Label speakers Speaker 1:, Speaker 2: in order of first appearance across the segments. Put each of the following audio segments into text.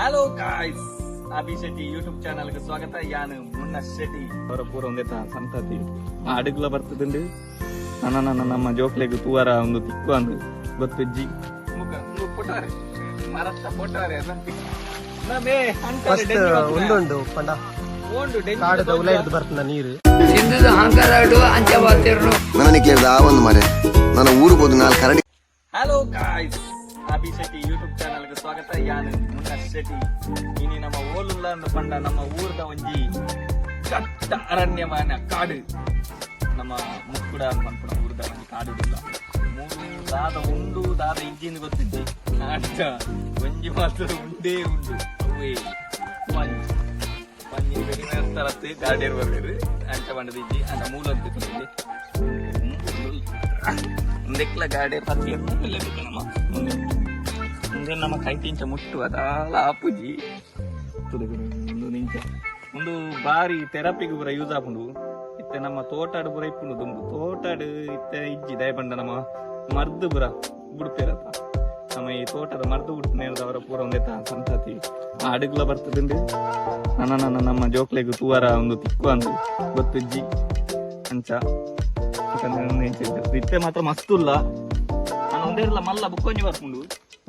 Speaker 1: Hello guys, Abhi Shetty YouTube channel ಗೆ ಸ್ವಾಗತ. ಯಾನು ಮುನ್ನ ಶೆಟ್ಟಿ ಅವರ ಪೂರ ಒಂದೇತ ಸಂತತಿ ಅಡುಗ್ಲ ಬರ್ತದಂಡು ನಮ್ಮ ಜೋಕ್ಲೆಗ್ ತೂವರ ಒಂದು ತಿಕ್ಕು ಅಂದು ಗೊತ್ತಜ್ಜಿ ಮುಖ ಪುಟಾರೆ ಮರತ್ತ ಪುಟಾರೆ
Speaker 2: ಉಂಡು ಪಂಡ ಕಾಡದ ಉಲೈದು ಬರ್ತದ ನೀರು
Speaker 3: ಸಿಂಧುದ ಹಂಕರಾಡು ಅಂಚ ಬಾತಿರ್ನು
Speaker 4: ನನಗೆ ಒಂದು ಮರೆ ನನ್ನ ಊರು ಹೋದ ನಾಲ್ ಕರಡಿ.
Speaker 1: Hello guys, Abhi Shetty YouTube channel ಗೆ ಸ್ವಾಗತ. ಯಾನು ಮುನ್ನ ಶೆಟ್ಟಿ ಇನಿ ನಮ್ಮ ಓಲುಲ್ಲ ಅಂದ ಪಂಡ ನಮ್ಮ ಊರದ ಒಂಜಿ ಕಟ್ಟ ಅರಣ್ಯಮಾನ ಕಾಡು ನಮ್ಮ ಮುಕ್ಕುಡ ಅಂತ ಪಂಪುಣ ಊರದ ಒಂಜಿ ಕಾಡುದಿಲ್ಲ ಮೂರು ದಾದ ಉಂಡು ದಾದ ಇಜ್ಜಿಂದ ಗೊತ್ತಿದ್ದೆ ಅಷ್ಟ ಒಂಜಿ ಮಾತ್ರ ಉಂಡೇ ಉಂಡು ಅವೇ ಪಂಜಿ ಬೆಳಿಮೇಸ್ತರತ್ತೆ ಗಾರ್ಡಿಯರ್ ಬರ್ಬೇರು ಅಂಚ ಪಂಡದ ಇಜ್ಜಿ ಅಂದ ಮೂಲ ಅಂತ ಗೊತ್ತಿದ್ದೆ ಒಂದೆಕ್ಲ ಗಾರ್ಡಿಯರ್ ಹತ್ತಿ ನಮ್ಮ ಮುಂದೆ ನಮ್ಮ ಕೈ ತಿಂಚ ಮುಟ್ಟುವ ದಾಲ ಆಪುಜಿ ಒಂದು ನಿಂಚ ಒಂದು ಬಾರಿ ಥೆರಪಿಗೆ ಪೂರ ಯೂಸ್ ಆಪುಂಡು. ಇತ್ತೆ ನಮ್ಮ ತೋಟಾಡು ಪೂರ ಇಪ್ಪುಂಡು ದುಂಬು ತೋಟಾಡು ಇತ್ತೆ ಇಜ್ಜಿ ದಯಪಂಡ ನಮ್ಮ ಮರ್ದು ಪೂರ ಬುಡ್ಪೇರತ್ತ ನಮ್ಮ ಈ ತೋಟದ ಮರ್ದು ಬಿಟ್ಟು ನೇರದವರ ಪೂರ ಒಂದೇತ ಸಂತತಿ ಅಡುಗ್ಲ ಬರ್ತದಂಡು ನಮ್ಮ ಜೋಕ್ಲೆಗ್ ತೂವರ ಒಂದು ತಿಕ್ಕು ಅಂದು ಗೊತ್ತಜ್ಜಿ ಅಂಚ ಇತ್ತೆ ಮಾತ್ರ ಮಸ್ತುಲ್ಲ. ನಾನು ಒಂದೇ ಇರಲ್ಲ ಮಲ್ಲ ಬುಕ್ಕೊಂಜಿ ಬರ್ಕೊಂಡು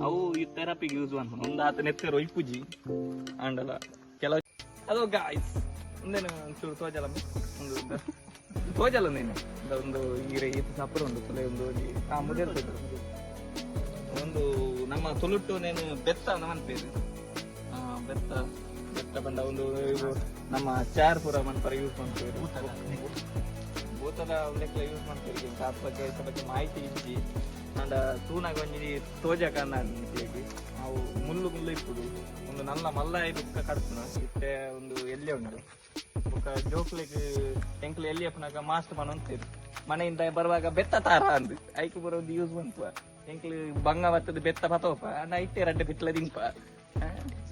Speaker 1: ಅವು ಈ ಥೆರಪಿಗೆ ಯೂಸ್ ಮಾಡ್ಕೊಂಡು ಒಂದು ಆತ ನೆತ್ತರು ಇಪ್ಪುಜಿ ಅಂಡಲ ಕೆಲವು ಅದು ಗಾಯ್ಸ್ ಒಂದೇನು ಒಂಚೂರು ತೋಜಲ ಒಂದು ತೋಜಲ ಒಂದೇನು ಒಂದು ಈರೆ ಈತ ಸಪುರ ಒಂದು ಕೊಲೆ ಒಂದು ಮುದೇರ್ ಒಂದು ನಮ್ಮ ತೊಲುಟ್ಟು ನೇನು ಬೆತ್ತ ನಮ್ಮನ್ಪೇರು ಬೆತ್ತ ಬೆತ್ತ ಬಂದ ಒಂದು ನಮ್ಮ ಚಾರ್ ಪುರ ಮನ್ಪರ ಯೂಸ್ ಮಾಡ್ತೇವೆ ಭೂತದ ಲೆಕ್ಕ ಯೂಸ್ ಮಾಡ್ತೇವೆ ಸಾತ್ ಬಗ್ಗೆ ಮಾಹಿತಿ ಇಚ್ಚಿ ಅಂಡ ತೂನಾಗ ಒಂಜಿ ತೋಜಕ ನಾವು ಮುಳ್ಳು ಇಪ್ಪುಡು ಒಂದು ನಲ್ಲ ಮಲ್ಲ ಬುಕ್ಕ ಕಡ್ತುನ ಇತ್ತೆ ಒಂದು ಎಲ್ಲಿ ಉಂಟು ಬುಕ್ಕ ಜೋಕ್ಲಿಗ್ ಎಂಕ್ಲು ಎಲ್ಲಿ ಅಪ್ಪನಾಗ ಮಾಸ್ಟ್ ಮನ ಅಂತೀರು ಮನೆಯಿಂದ ಬರುವಾಗ ಬೆತ್ತ ತಾರ ಅಂದು ಐಕ್ ಬರೋ ಒಂದು ಯೂಸ್ ಬಂತು ಎಂಕ್ಲು ಬಂಗ ಬತ್ತದ ಬೆತ್ತ ಪತೋಪ ಅಣ್ಣ ಇಟ್ಟೆ ರಡ್ಡೆ ಬಿಟ್ಲ ದಿಂಪ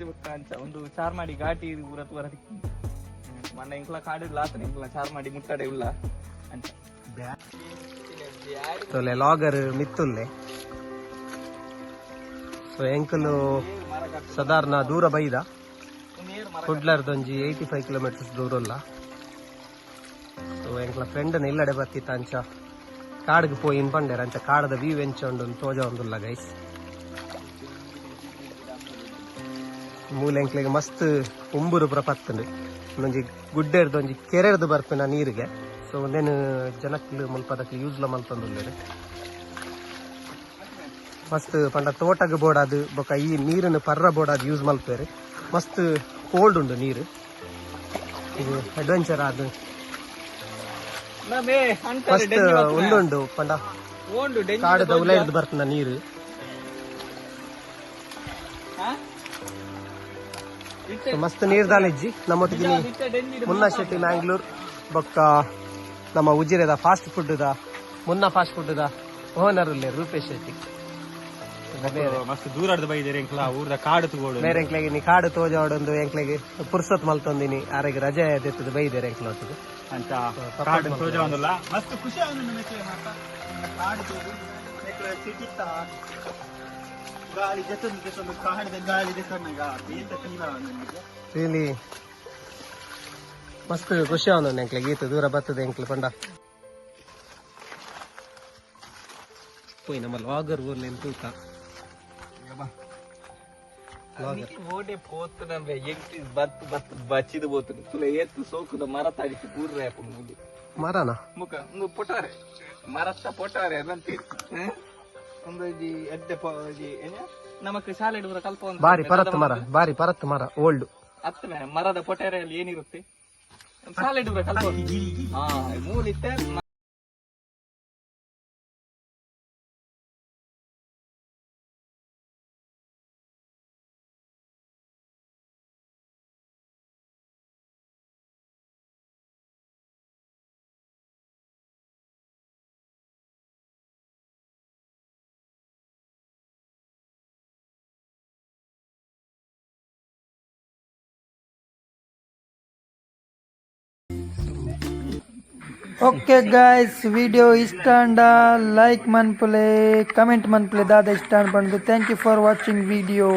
Speaker 1: ಬುಕ್ಕ ಅಂಚ ಒಂದು ಚಾರ್ ಮಾಡಿ ಘಾಟಿ ಊರತ್ ಬರ ಮನೆ ಎಂಕ್ಲ ಕಾಡಿಲ್ಲ ಆತನ ಎಂಕ್ಲ ಚಾರ್ ಮಾಡಿ ಮುಟ್ಟಡೆ ಇಲ್ಲ ಅಂಚ
Speaker 2: ಲಾಗರ್ ಮಿತ್ತುಲ್ಲೆ ಸೊ ಎಂಕಲು ಸಾಧಾರಣ ದೂರ ಬೈದ ಕುಡ್ಲರ್ದೊಂಜಿ 85 ಕಿಲೋಮೀಟರ್ಸ್ ದೂರಲ್ಲ. ಸೊ ಎಂಕಲ ಫ್ರೆಂಡ್ ಇಲ್ಲಡೆ ಬತ್ತಿತ್ತ ಅಂಚ ಕಾಡಿಗೆ ಪೋಯಿ ಪಂಡೇರ ಅಂಚ ಕಾಡದ ವ್ಯೂ ಎಂಚೊಂಡು ತೋಜ ಒಂದುಲ್ಲ ಗೈಸ್. ಮೂಲ ಎಂಕ್ಲಿಗೆ ಮಸ್ತ್ ಉಂಬುರು ಪುರ ಪತ್ತುಂಡು ಒಂದೊಂಜಿ ಗುಡ್ಡೆರ್ದೊಂಜಿ ಕೆರೆರ್ದು ಬರ್ಪಿನ ನೀರಿಗೆ. ಸೊ ಒಂದೇನು ಜನಕ್ಲು ಮಲ್ಪದಕ್ಕೆ ಯೂಸ್ಲ ಮಲ್ಪಂದುಲ್ಲೇರು ಮಸ್ತ್ ಪಂಡ ತೋಟಗ್ ಬೋಡಾದು ಬೊಕ ಈ ನೀರನ್ನು ಪರ್ರ ಬೋಡಾದು ಯೂಸ್ ಮಲ್ಪೇರು. ಮಸ್ತ್ ಕೋಲ್ಡ್ ಉಂಡು ನೀರು, ಇದು ಅಡ್ವೆಂಚರ್ ಆದು ಮಸ್ತ್ ಉಂಡುಂಡು ಪಂಡ ಕಾಡದ ಉಲೈದು ಬರ್ತದ ನೀರು. ಮಸ್ತ್ ನೀರ್ದಾಲಿಜ್ಜಿ ನಮ್ಮೊಟ್ಟಿಗೆ ಮುನ್ನ ಶೆಟ್ಟಿ ಮ್ಯಾಂಗ್ಳೂರ್ ಬೊಕ್ಕ ನಮ್ಮ ಉಜಿರೆದ ಫಾಸ್ಟ್ ಫುಡ್ ಮುನ್ನ fast food owner Rupesh Shetty
Speaker 1: ಮಸ್ತ್ ದೂರ ಬೈದೇರಿ ಎಂಕ್ಲ ಊರದ ಕಾಡು ತಗೋಡು
Speaker 2: ಬೇರೆ ಎಂಕ್ಲೆಗೆ ನೀ ಕಾಡು ತೋಜಾಡೊಂದು ಎಂಕ್ಲೆಗೆ ಪುರ್ಸತ್ ಮಲ್ತೊಂದಿನಿ ಆರೆಗೆ ರಜೆ ದೆತ್ತದ ಬೈದೇರಿ ಎಂಕ್ಲ ಹೊತ್ತಿಗೆ
Speaker 1: ಅಂತ ಕಾಡು ತೋಜಾವಲ್ಲ ಮಸ್ತ್ ಖುಷಿ ಆಗುಂಡು ಮೆಕ್ಕೆ ಮಾತ ಕಾಡು ತೋಜು ಮೆಕ್ಕೆ ಸಿಟಿತ್ತ ಗಾಳಿ ಜತೊಂದು ಕಾಡದ ಗಾಳಿ ದೆಸನ್ನಗ ಏತ ಫೀಲ್ ಆಗುಂಡು
Speaker 2: ರಿಯಲಿ ಮಸ್ತ್ ಖುಷಿ ಆಗುಂಡು ಎಂಕ್ಲೆಗೆ ಈತ ದೂರ ಬರ್ತದೆ ಎಂಕ್ಲೆ ಪಂಡ ಪೋಯಿ ನಮ್ಮ ಲಾಗರ್ ಊರ್ಲೆ ತೂಕ
Speaker 1: ಓಡೆ ಪೋತುನ ಎಂಟಿ ಬತ್ತು ಬಚ್ಚಿದ ಬೋತುನು ತುಲೆ ಏತ್ತು ಸೋಕುದ ಮರ ತಾಡಿಸಿ ಪೂರ್ರೆ ಹಾಕೊಂಡು
Speaker 2: ಮರನ
Speaker 1: ಮುಖ ಒಂದು ಪೊಟಾರೆ ಮರತ್ತ ಪೊಟಾರೆ ಅದಂತೀರಿ ಒಂದು ಎಡ್ಡೆ ನಮಕ್ ಶಾಲೆ ಕಲ್ಪ ಒಂದು
Speaker 2: ಬಾರಿ ಪರತ್ ಮರ ಓಲ್ಡ್
Speaker 1: ಹತ್ತನೇ ಮರದ ಪೊಟಾರೆಯಲ್ಲಿ ಏನಿರುತ್ತೆ ಶಾಲೆ ಕಲ್ಪ ಮೂಲಿತ್ತೆ.
Speaker 5: ಓಕೆ ಗಾಯ್ಸ್, ವಿಡಿಯೋ ಇಷ್ಟ ಅಂಡ ಲೈಕ್ ಮನ್ಪುಲೆ ಕಮೆಂಟ್ ಮನ್ಪುಲೆ ದಾದ ಇಷ್ಟ ಅನ್ಪಂಡು. Thank you for watching video.